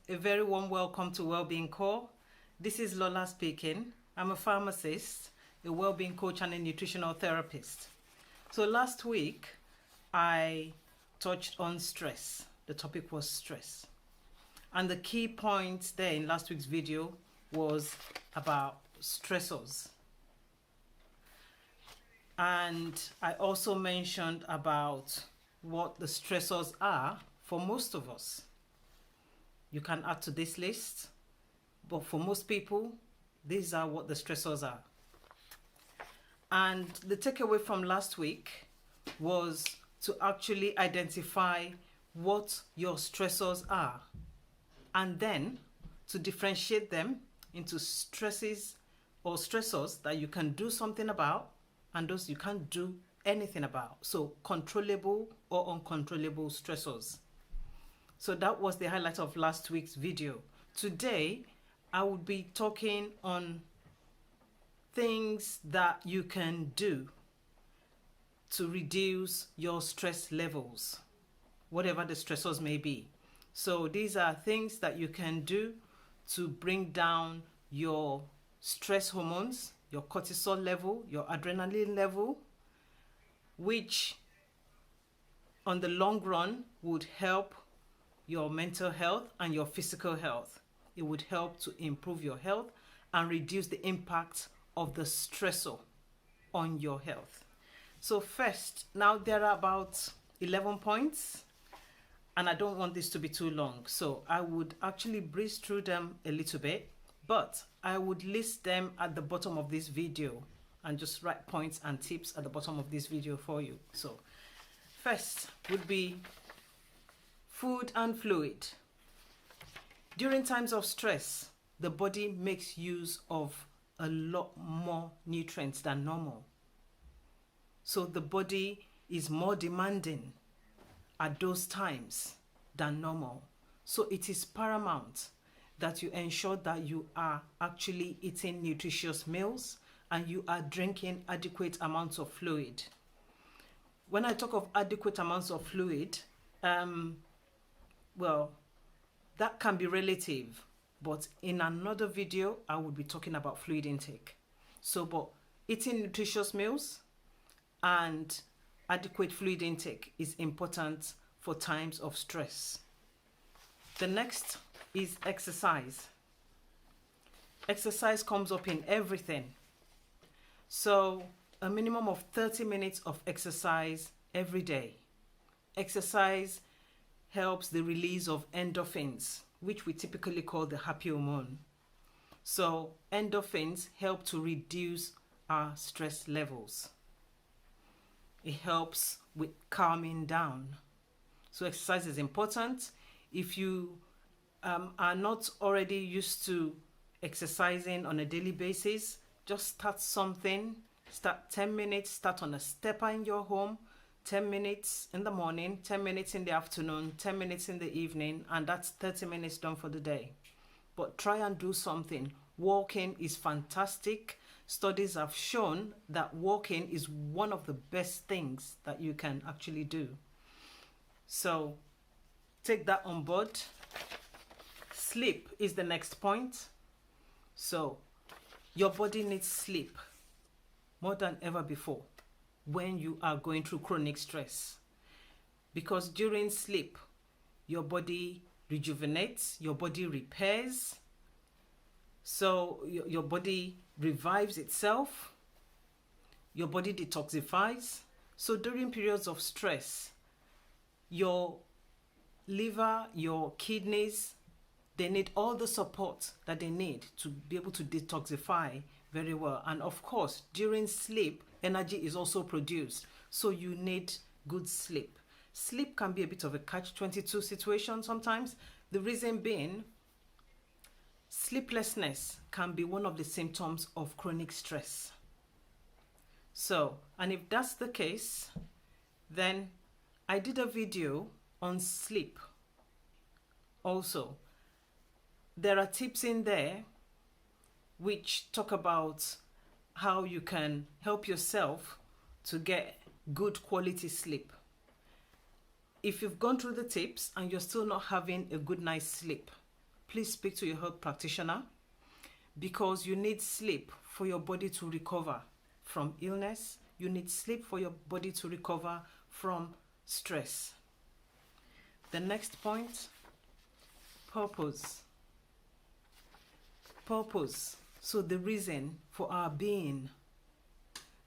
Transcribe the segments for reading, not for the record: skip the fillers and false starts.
A very warm welcome to Wellbeing Core. This is Lola speaking. I'm a pharmacist, a well-being coach and a nutritional therapist. So last week, I touched on stress. The topic was stress. And the key point there in last week's video was about stressors. And I also mentioned about what the stressors are for most of us. You can add to this list, but for most people, these are what the stressors are. And the takeaway from last week was to actually identify what your stressors are, and then to differentiate them into stresses or stressors that you can do something about and those you can't do anything about. So controllable or uncontrollable stressors. So that was the highlight of last week's video. Today, I will be talking on things that you can do to reduce your stress levels, whatever the stressors may be. So these are things that you can do to bring down your stress hormones, your cortisol level, your adrenaline level, which on the long run would help your mental health and your physical health. It would help to improve your health and reduce the impact of the stressor on your health. So first, now there are about 11 points, and I don't want this to be too long. So I would actually breeze through them a little bit, but I would list them at the bottom of this video and just write points and tips at the bottom of this video for you. So first would be food and fluid. During times of stress, the body makes use of a lot more nutrients than normal. So the body is more demanding at those times than normal. So it is paramount that you ensure that you are actually eating nutritious meals and you are drinking adequate amounts of fluid. When I talk of adequate amounts of fluid, well, that can be relative, but in another video, I will be talking about fluid intake. So, but eating nutritious meals and adequate fluid intake is important for times of stress. The next is exercise. Exercise comes up in everything. So, a minimum of 30 minutes of exercise every day. Exercise helps the release of endorphins, which we typically call the happy hormone. So endorphins help to reduce our stress levels. It helps with calming down. So exercise is important. If you are not already used to exercising on a daily basis, just start something. Start 10 minutes, start on a stepper in your home. 10 minutes in the morning, 10 minutes in the afternoon, 10 minutes in the evening, and that's 30 minutes done for the day. But try and do something. Walking is fantastic. Studies have shown that walking is one of the best things that you can actually do. So take that on board. Sleep is the next point. So your body needs sleep more than ever before when you are going through chronic stress, because during sleep your body rejuvenates, your body repairs, so your body revives itself, your body detoxifies. So during periods of stress, your liver, your kidneys, they need all the support that they need to be able to detoxify very well. And of course, during sleep, energy is also produced. So you need good sleep. Sleep can be a bit of a catch-22 situation sometimes. The reason being, sleeplessness can be one of the symptoms of chronic stress. So, and if that's the case, then I did a video on sleep also. There are tips in there which talk about how you can help yourself to get good quality sleep. If you've gone through the tips and you're still not having a good night's sleep, please speak to your health practitioner, because you need sleep for your body to recover from illness. You need sleep for your body to recover from stress. The next point, purpose. Purpose. So the reason for our being,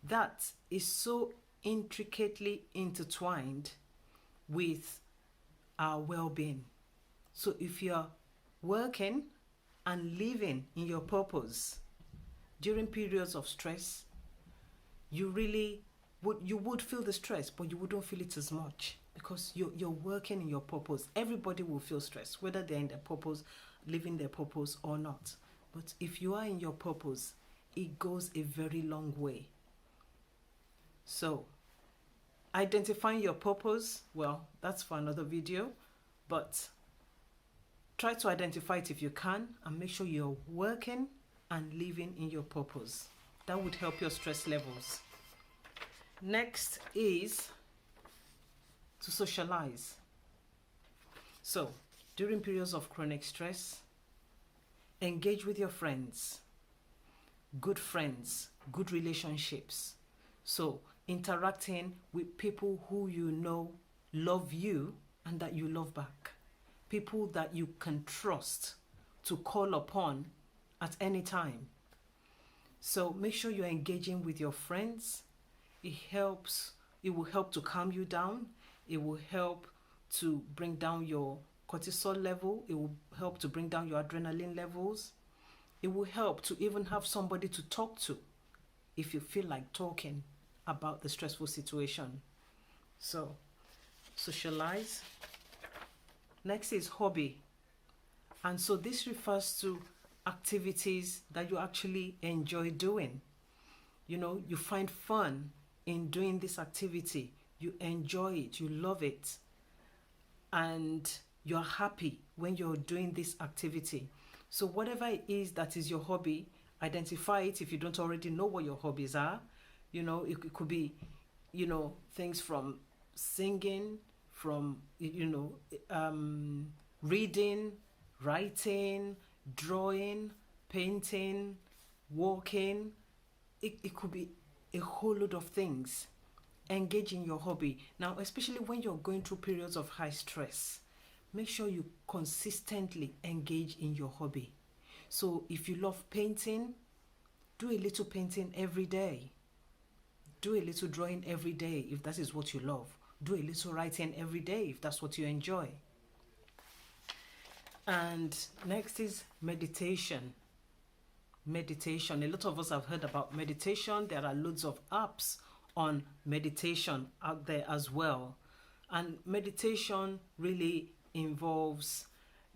that is so intricately intertwined with our well-being. So if you're working and living in your purpose during periods of stress, you would feel the stress, but you wouldn't feel it as much, because you're working in your purpose. Everybody will feel stress, whether they're in their purpose, living their purpose or not. But if you are in your purpose, it goes a very long way. So, identifying your purpose, well, that's for another video, but try to identify it if you can, and make sure you're working and living in your purpose. That would help your stress levels. Next is to socialize. So, during periods of chronic stress, engage with your friends, good relationships. So, interacting with people who you know love you and that you love back. People that you can trust to call upon at any time. So make sure you're engaging with your friends. It will help to calm you down. It will help to bring down your cortisol level. It will help to bring down your adrenaline levels. It will help to even have somebody to talk to if you feel like talking about the stressful situation. So, socialize. Next is hobby. And so this refers to activities that you actually enjoy doing. You know, you find fun in doing this activity. You enjoy it, you love it, and you're happy when you're doing this activity. So whatever it is that is your hobby, identify it if you don't already know what your hobbies are. You know, it could be, you know, things from singing, from, reading, writing, drawing, painting, walking. It could be a whole load of things. Engage in your hobby. Now, especially when you're going through periods of high stress, make sure you consistently engage in your hobby. So if you love painting, do a little painting every day. Do a little drawing every day if that is what you love. Do a little writing every day if that's what you enjoy. And next is meditation. Meditation. A lot of us have heard about meditation. There are loads of apps on meditation out there as well. And meditation really involves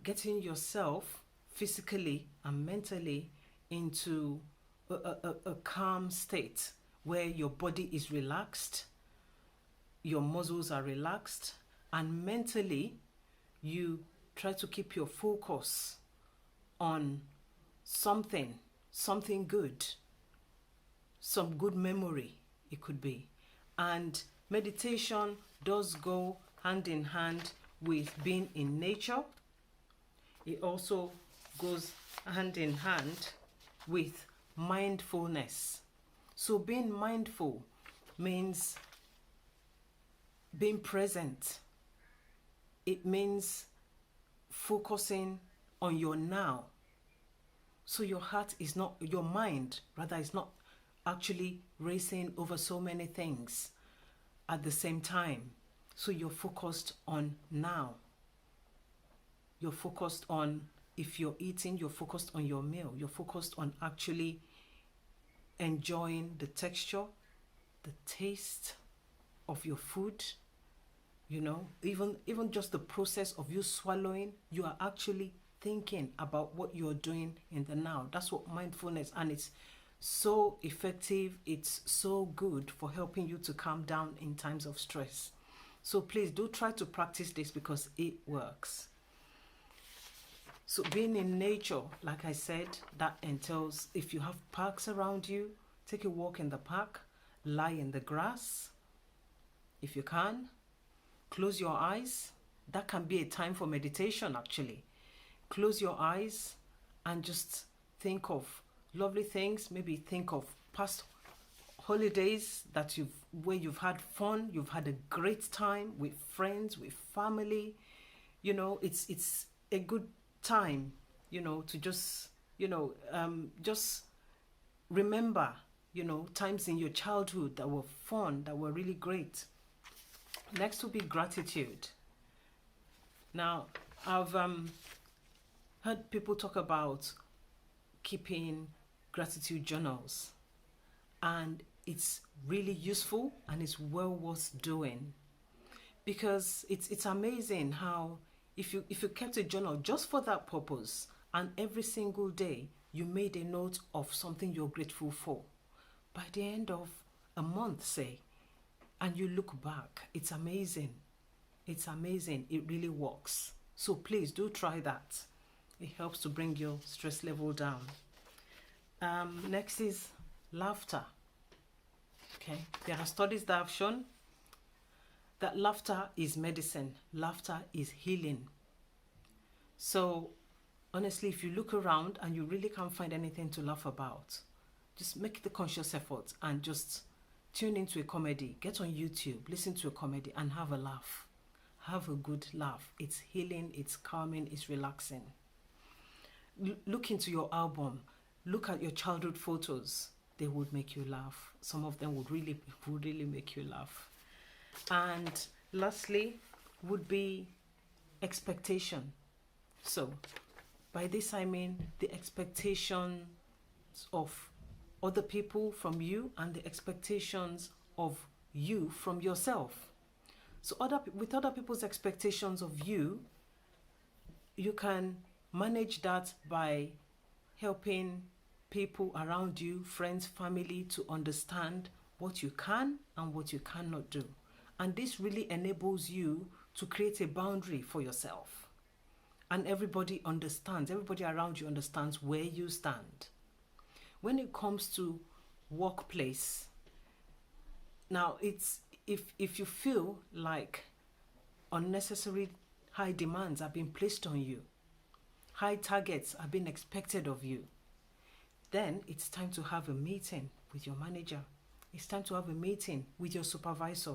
getting yourself physically and mentally into a calm state where your body is relaxed, your muscles are relaxed, and mentally you try to keep your focus on something good, some good memory it could be. And meditation does go hand in hand with being in nature. It also goes hand in hand with mindfulness. So being mindful means being present. It means focusing on your now. So your mind is not actually racing over so many things at the same time. So you're focused on now. You're focused on, if you're eating, you're focused on your meal. You're focused on actually enjoying the texture, the taste of your food. You know, even just the process of you swallowing, you are actually thinking about what you're doing in the now. That's what mindfulness, and it's so effective. It's so good for helping you to calm down in times of stress. So please do try to practice this because it works. So being in nature, like I said, that entails, if you have parks around you, take a walk in the park, lie in the grass if you can. Close your eyes. That can be a time for meditation actually. close your eyes and just think of lovely things. Maybe think of past holidays that where you've had fun, you've had a great time with friends, with family. You know, it's a good time, you know, to just, just remember, times in your childhood that were fun, that were really great. Next will be gratitude. Now, I've heard people talk about keeping gratitude journals, and it's really useful and it's well worth doing, because it's amazing how if you kept a journal just for that purpose, and every single day you made a note of something you're grateful for, by the end of a month, say, and you look back, it's amazing. It's amazing. It really works. So please do try that. It helps to bring your stress level down. Next is laughter. Okay, there are studies that have shown that laughter is medicine. Laughter is healing. So honestly, if you look around and you really can't find anything to laugh about, just make the conscious effort and just tune into a comedy. Get on YouTube, listen to a comedy and have a laugh. Have a good laugh. It's healing, it's calming, it's relaxing. Look into your album. Look at your childhood photos. They would make you laugh. Some of them would really make you laugh. And lastly would be expectation. So by this I mean the expectations of other people from you and the expectations of you from yourself. So with other people's expectations of you, you can manage that by helping people around you, friends, family, to understand what you can and what you cannot do. And this really enables you to create a boundary for yourself. And everybody around you understands where you stand. When it comes to workplace, now it's if you feel like unnecessary high demands are being placed on you, high targets are being expected of you, then it's time to have a meeting with your manager. It's time to have a meeting with your supervisor.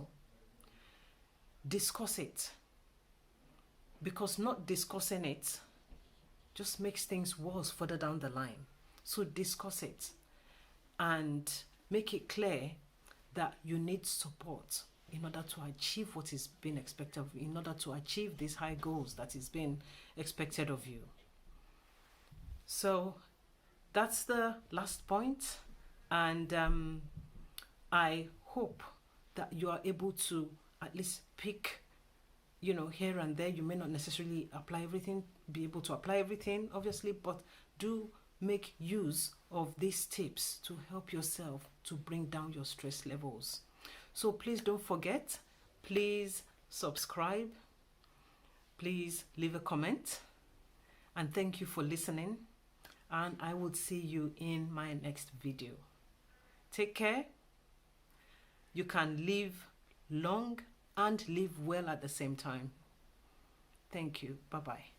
Discuss it, because not discussing it just makes things worse further down the line. So discuss it and make it clear that you need support in order to achieve what is being expected of you, in order to achieve these high goals that is being expected of you. So that's the last point, and I hope that you are able to at least pick, here and there. You may not necessarily be able to apply everything, obviously, but do make use of these tips to help yourself to bring down your stress levels. So please don't forget, please subscribe, please leave a comment, and thank you for listening, and I will see you in my next video. Take care. You can live long and live well at the same time. Thank you. Bye-bye.